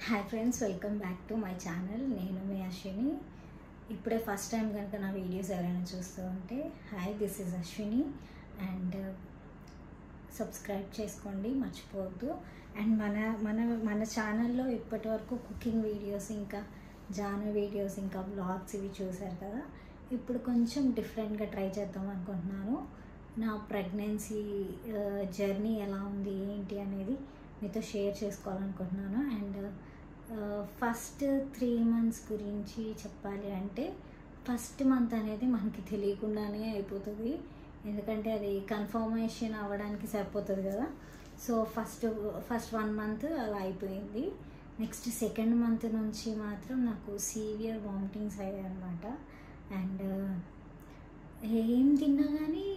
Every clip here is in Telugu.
Hi friends, welcome back to my channel. నేను మీ అశ్విని. ఇప్పుడే ఫస్ట్ టైం కనుక నా వీడియోస్ ఎవరైనా చూస్తూ ఉంటే hi, this is Ashwini and subscribe చేసుకోండి మర్చిపోవద్దు. అండ్ మన ఛానల్లో ఇప్పటి వరకు కుకింగ్ వీడియోస్, ఇంకా జాను వీడియోస్, ఇంకా వ్లాగ్స్ ఇవి చూశారు కదా. ఇప్పుడు కొంచెం డిఫరెంట్గా ట్రై చేద్దాం అనుకుంటున్నాను. నా ప్రెగ్నెన్సీ జర్నీ ఎలా ఉంది ఏంటి అనేది మీతో షేర్ చేసుకోవాలనుకుంటున్నాను. అండ్ ఫస్ట్ 3 months గురించి చెప్పాలి అంటే, ఫస్ట్ మంత్ అనేది మనకి తెలియకుండానే అయిపోతుంది. ఎందుకంటే అది కన్ఫర్మేషన్ అవ్వడానికి సరిపోతుంది కదా. సో ఫస్ట్ 1 month అలా అయిపోయింది. నెక్స్ట్ 2nd month నుంచి మాత్రం నాకు సీవియర్ వామిటింగ్స్ అయ్యాయి అనమాట. అండ్ ఏం తిన్నా కానీ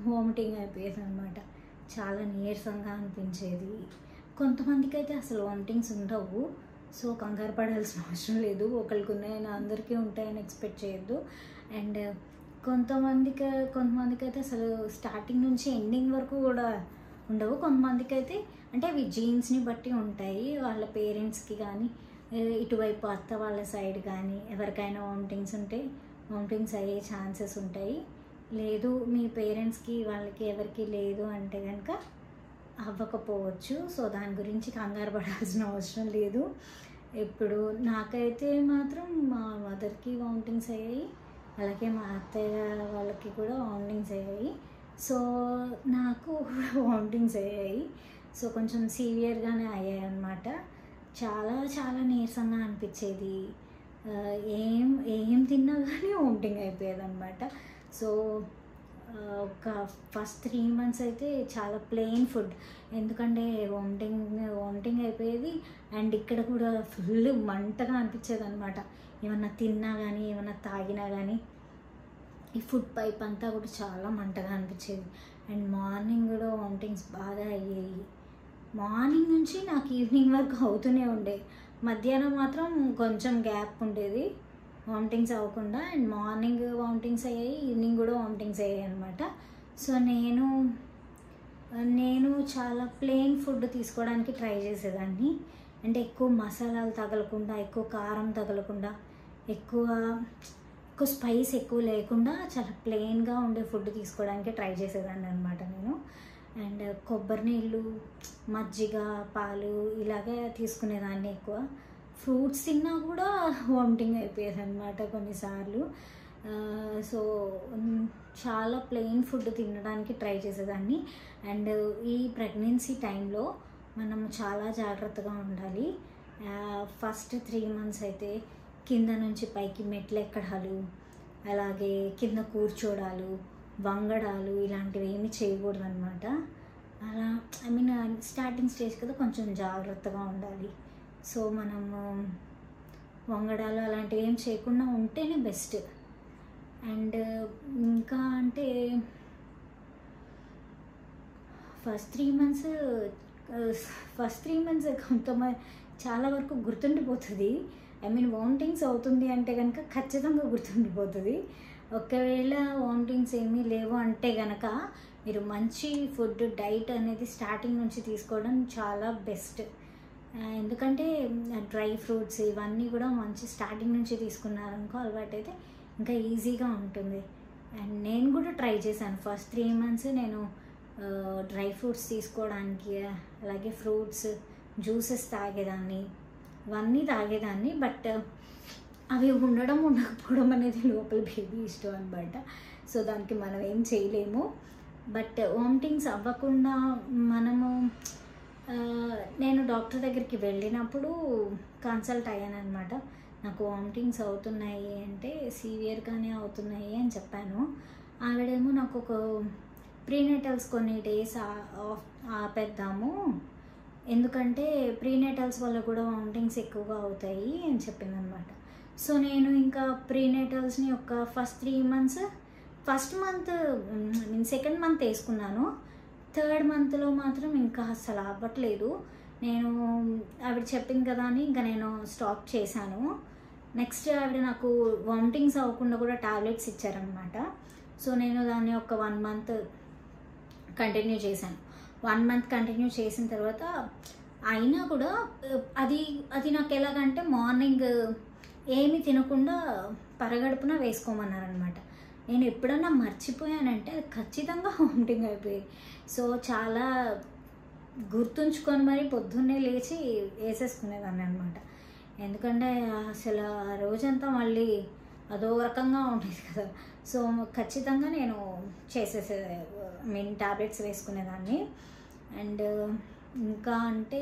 వామిటింగ్ అయిపోయేది అనమాట. చాలా నీరసంగా అనిపించేది. కొంతమందికి అయితే అసలు వామిటింగ్స్ ఉండవు. సో కంగారు పడాల్సిన అవసరం లేదు. ఒకరికి ఉన్నాయని అందరికీ ఉంటాయని ఎక్స్పెక్ట్ చేయొద్దు. అండ్ కొంతమందికి అయితే అసలు స్టార్టింగ్ నుంచి ఎండింగ్ వరకు కూడా ఉండవు. కొంతమందికి అయితే అంటే అవి జీన్స్ని బట్టి ఉంటాయి. వాళ్ళ పేరెంట్స్కి కానీ, ఇటువైపు అత్త వాళ్ళ సైడ్ కానీ ఎవరికైనా వామిటింగ్స్ ఉంటే వామిటింగ్స్ అయ్యే ఛాన్సెస్ ఉంటాయి. లేదు మీ పేరెంట్స్కి వాళ్ళకి ఎవరికి లేదు అంటే కనుక అవ్వకపోవచ్చు. సో దాని గురించి కంగారు పడాల్సిన అవసరం లేదు. ఇప్పుడు నాకైతే మాత్రం మా మదర్కి వామిటింగ్స్ అయ్యాయి, అలాగే మా అత్తయ్య వాళ్ళకి కూడా వామిటింగ్స్ అయ్యాయి. సో నాకు వామిటింగ్స్ అయ్యాయి. సో కొంచెం సీవియర్గానే అయ్యాయి అన్నమాట. చాలా చాలా నీరసంగా అనిపించేది. ఏం తిన్నా కానీ వామిటింగ్ అయిపోయేది అనమాట. సో ఒక ఫస్ట్ 3 months అయితే చాలా ప్లెయిన్ ఫుడ్, ఎందుకంటే వామిటింగ్ అయిపోయేది. అండ్ ఇక్కడ కూడా ఫుల్ మంటగా అనిపించేది అనమాట. ఏమన్నా తిన్నా కానీ ఏమన్నా తాగినా కానీ ఈ ఫుడ్ పైప్ అంతా కూడా చాలా మంటగా అనిపించేది. అండ్ మార్నింగ్ కూడా వామిటింగ్స్ బాగా అయ్యాయి. మార్నింగ్ నుంచి నాకు ఈవినింగ్ వరకు అవుతూనే ఉండే. మధ్యాహ్నం మాత్రం కొంచెం గ్యాప్ ఉండేది వామిటింగ్స్ అవ్వకుండా. అండ్ మార్నింగ్ వామిటింగ్స్ అయ్యాయి, ఈవినింగ్ కూడా వామిటింగ్స్ అయ్యాయి అనమాట. సో నేను చాలా ప్లెయిన్ ఫుడ్ తీసుకోవడానికి ట్రై చేసేదాన్ని. అంటే ఎక్కువ మసాలాలు తగలకుండా, ఎక్కువ కారం తగలకుండా, ఎక్కువ స్పైస్ ఎక్కువ లేకుండా చాలా ప్లెయిన్గా ఉండే ఫుడ్ తీసుకోవడానికి ట్రై చేసేదాన్ని అనమాట నేను. అండ్ కొబ్బరి నీళ్ళు, మజ్జిగ, పాలు ఇలాగే తీసుకునేదాన్ని ఎక్కువ. ఫ్రూట్స్ తిన్నా కూడా వామిటింగ్ అయిపోయేది అనమాట కొన్నిసార్లు. సో చాలా ప్లెయిన్ ఫుడ్ తినడానికి ట్రై చేసేదాన్ని. అండ్ ఈ ప్రెగ్నెన్సీ టైంలో మనం చాలా జాగ్రత్తగా ఉండాలి. ఫస్ట్ 3 months అయితే కింద నుంచి పైకి మెట్లు ఎక్కడాలు, అలాగే కింద కూర్చోడాలు, వంగడాలు ఇలాంటివి ఏమీ చేయకూడదు అనమాట. అలా స్టార్టింగ్ స్టేజ్ కదా, కొంచెం జాగ్రత్తగా ఉండాలి. సో మనము వంగడాలు అలాంటివి ఏం చేయకుండా ఉంటేనే బెస్ట్. అండ్ ఇంకా అంటే ఫస్ట్ 3 months కొంతమంది చాలా వరకు గుర్తుండిపోతుంది. వామిటింగ్స్ అవుతుంది అంటే కనుక ఖచ్చితంగా గుర్తుండిపోతుంది. ఒకవేళ వామిటింగ్స్ ఏమీ లేవు అంటే కనుక మీరు మంచి ఫుడ్ డైట్ అనేది స్టార్టింగ్ నుంచి తీసుకోవడం చాలా బెస్ట్. ఎందుకంటే డ్రై ఫ్రూట్స్ ఇవన్నీ కూడా మంచి స్టార్టింగ్ నుంచి తీసుకున్నారనుకో అలవాటు అయితే ఇంకా ఈజీగా ఉంటుంది. అండ్ నేను కూడా ట్రై చేశాను ఫస్ట్ 3 months. నేను డ్రై ఫ్రూట్స్ తీసుకోవడానికి, అలాగే ఫ్రూట్స్ జ్యూసెస్ తాగేదాన్ని, ఇవన్నీ తాగేదాన్ని. బట్ అవి ఉండకపోవడం అనేది లోపల బేబీ ఇష్టం అనమాట. సో దానికి మనం ఏం చేయలేము. బట్ వామిటింగ్స్ అవ్వకుండా నేను డాక్టర్ దగ్గరికి వెళ్ళినప్పుడు కన్సల్ట్ అయ్యాను అనమాట. నాకు వామిటింగ్స్ అవుతున్నాయి అంటే సీవియర్గానే అవుతున్నాయి అని చెప్పాను. ఆవిడేమో నాకు ఒక ప్రీనేటల్స్ కొన్ని డేస్ ఆపేద్దాము, ఎందుకంటే ప్రీనేటల్స్ వల్ల కూడా వామిటింగ్స్ ఎక్కువగా అవుతాయి అని చెప్పింది అనమాట. సో నేను ఇంకా ప్రీనేటల్స్ని ఒక first 3 months, first month 2nd month వేసుకున్నాను. 3rd monthలో మాత్రం ఇంకా అసలు అవ్వట్లేదు. నేను ఆవిడ చెప్పింది కదా అని ఇంకా నేను స్టాప్ చేశాను. నెక్స్ట్ ఆవిడ నాకు వామిటింగ్స్ అవ్వకుండా కూడా టాబ్లెట్స్ ఇచ్చారనమాట. సో నేను దాన్ని ఒక 1 month కంటిన్యూ చేశాను. 1 month కంటిన్యూ చేసిన తర్వాత అయినా కూడా అది అది నాకు ఎలాగంటే మార్నింగ్ ఏమి తినకుండా పరగడుపున వేసుకోమన్నారనమాట. నేను ఎప్పుడన్నా మర్చిపోయానంటే అది ఖచ్చితంగా వామిటింగ్ అయిపోయాయి. సో చాలా గుర్తుంచుకొని మరి పొద్దున్నే లేచి వేసేసుకునేదాన్ని అనమాట. ఎందుకంటే అసలు ఆ రోజంతా మళ్ళీ అదో రకంగా ఉండేది కదా. సో ఖచ్చితంగా నేను టాబ్లెట్స్ వేసుకునేదాన్ని. అండ్ ఇంకా అంటే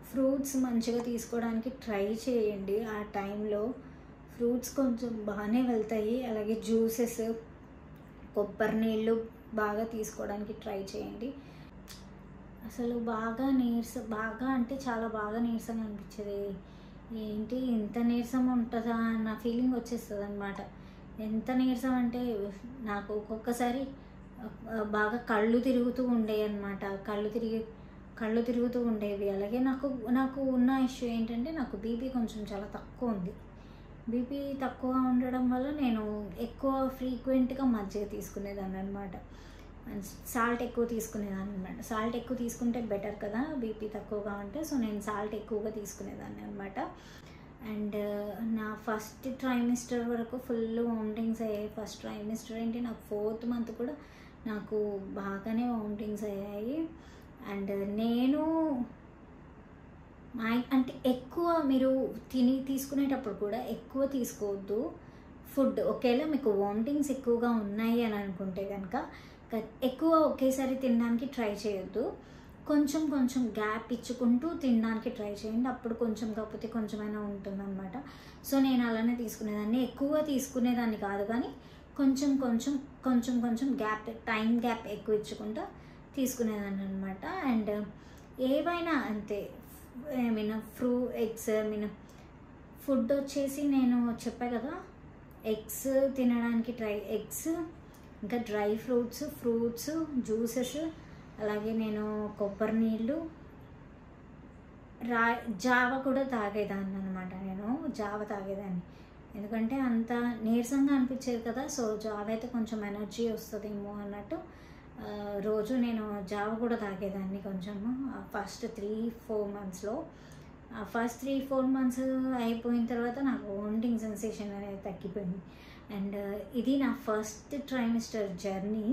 ఫ్రూట్స్ మంచిగా తీసుకోవడానికి ట్రై చేయండి. ఆ టైంలో ఫ్రూట్స్ కొంచెం బాగానే వెళ్తాయి. అలాగే జ్యూసెస్, కొబ్బరి నీళ్ళు బాగా తీసుకోవడానికి ట్రై చేయండి. అసలు బాగా అంటే చాలా బాగా నీరసంగా అనిపించేది. ఏంటి ఇంత నీరసం ఉంటుందా అన్న ఫీలింగ్ వచ్చేస్తుంది అనమాట. ఎంత నీరసం అంటే నాకు ఒక్కొక్కసారి బాగా కళ్ళు తిరుగుతూ ఉండేవి అనమాట. కళ్ళు తిరుగుతూ ఉండేవి. అలాగే నాకు ఉన్న ఇష్యూ ఏంటంటే నాకు బీపీ కొంచెం చాలా తక్కువ ఉంది. బీపీ తక్కువ ఉండడం వల్ల నేను ఎక్కువ ఫ్రీక్వెంట్గా మజ్జిగ తీసుకునేదాన్ని అనమాట. సాల్ట్ ఎక్కువ తీసుకునేదాన్ని అనమాట. సాల్ట్ ఎక్కువ తీసుకుంటే బెటర్ కదా బీపీ తక్కువగా ఉంటే. సో నేను సాల్ట్ ఎక్కువగా తీసుకునేదాన్ని అనమాట. అండ్ నా ఫస్ట్ ట్రైమిస్టర్ వరకు ఫుల్ వామిటింగ్స్ అయ్యాయి. ఫస్ట్ ట్రైమిస్టర్ ఏంటి, నాకు 4th మంత్ కూడా నాకు బాగానే వామిటింగ్స్ అయ్యాయి. అండ్ నేను అంటే ఎక్కువ మీరు తీసుకునేటప్పుడు కూడా ఎక్కువ తీసుకోవద్దు ఫుడ్. ఒకేలా మీకు వామిటింగ్స్ ఎక్కువగా ఉన్నాయి అని అనుకుంటే కనుక ఎక్కువ ఒకేసారి తినడానికి ట్రై చేయొద్దు. కొంచెం కొంచెం గ్యాప్ ఇచ్చుకుంటూ తినడానికి ట్రై చేయండి. అప్పుడు కొంచెం కాకపోతే కొంచెమైనా ఉంటుందన్నమాట. సో నేను అలానే తీసుకునేదాన్ని. ఎక్కువ తీసుకునేదాన్ని కాదు, కానీ కొంచెం కొంచెం టైం గ్యాప్ ఎక్కువ ఇచ్చుకుంటూ తీసుకునేదాన్ని అనమాట. అండ్ ఏవైనా అంతే, ఫుడ్ వచ్చేసి నేను చెప్పా కదా, ఎగ్స్ తినడానికి ఎగ్స్, ఇంకా డ్రై ఫ్రూట్స్, జ్యూసెస్, అలాగే నేను కొబ్బరి నీళ్ళు, జావ కూడా తాగేదాన్ని అనమాట. నేను జావ తాగేదాన్ని ఎందుకంటే అంత నీరసంగా అనిపించేది కదా. సో జావ అయితే కొంచెం ఎనర్జీ వస్తుందేమో అన్నట్టు రోజు నేను జావ కూడా తాగేదాన్ని కొంచెము. ఫస్ట్ 3-4 మంత్స్లో. ఫస్ట్ 3-4 మంత్స్ అయిపోయిన తర్వాత నాకు వామిటింగ్ సెన్సేషన్ అనేది తగ్గిపోయింది. అండ్ ఇది నా ఫస్ట్ ట్రైమిస్టర్ జర్నీ.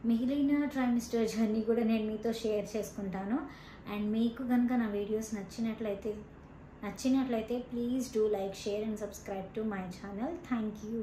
మిగిలిన ట్రైమిస్టర్ జర్నీ కూడా నేను మీతో షేర్ చేసుకుంటాను. అండ్ మీకు కనుక నా వీడియోస్ నచ్చినట్లయితే please do like, share and subscribe to my channel. Thank you.